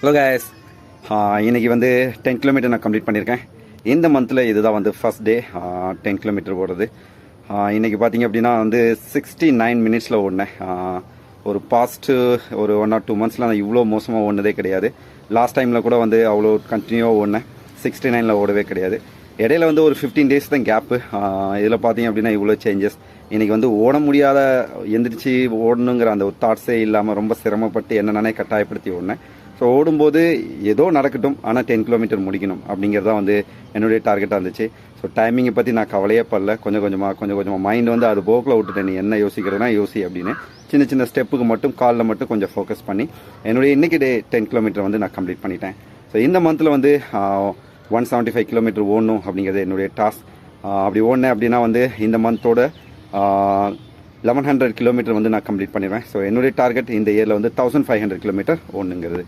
Hello guys, இன்னைக்கு வந்து 10 kilometre நான் கம்ப்ளீட் பண்ணியிருக்கேன். இந்த மந்தில் இதுதான் வந்து ஃபர்ஸ்ட் டே 10 கிலோமீட்டர் ஓடுறது. இன்றைக்கி பார்த்தீங்க அப்படின்னா வந்து 69 மினிட்ஸில் ஓடினேன். ஒரு பாஸ்ட்டு ஒரு 1 or 2 monthஸில் நான் இவ்வளோ மோசமாக ஓடினதே கிடையாது. லாஸ்ட் டைமில் கூட வந்து அவ்வளோ கண்டினியூவாக ஓடினேன். 69ல் ஓடவே கிடையாது. இடையில வந்து ஒரு 15 days தான் கேப்பு. இதில் பார்த்தீங்க அப்படின்னா இவ்வளோ சேஞ்சஸ். இன்றைக்கி வந்து ஓட முடியாத எந்திரிச்சு ஓடணுங்கிற அந்த ஒரு தாட்ஸே இல்லாமல் ரொம்ப சிரமப்பட்டு என்னென்னே கட்டாயப்படுத்தி ஓடினேன். ஸோ ஓடும்போது ஏதோ நடக்கட்டும், ஆனால் 10 கிலோமீட்டர் முடிக்கணும் அப்படிங்கிறதான் வந்து என்னுடைய டார்கெட்டாக இருந்துச்சு. ஸோ டைமிங்கை பற்றி நான் கவலையே படல. கொஞ்சம் கொஞ்சமாக மைண்ட் வந்து அது போக்கில் விட்டுட்டேன். நீ என்ன யோசிக்கிறதுனா யோசி அப்படின்னு சின்ன சின்ன ஸ்டெப்புக்கு மட்டும் காலில் மட்டும் கொஞ்சம் ஃபோக்கஸ் பண்ணி என்னுடைய இன்றைக்கி டே 10 கிலோமீட்டர் வந்து நான் கம்ப்ளீட் பண்ணிட்டேன். ஸோ இந்த மந்தில் வந்து 175 கிலோமீட்டர் ஓடணும் அப்படிங்கிறது என்னுடைய டாஸ்க். அப்படி ஓடினேன் அப்படின்னா வந்து இந்த மந்தோட 1100 கிலோமீட்டர் வந்து நான் கம்ப்ளீட் பண்ணிடுவேன். ஸோ என்னுடைய டார்கெட் இந்த இயரில் வந்து 1500 கிலோமீட்டர் ஓடணுங்கிறது.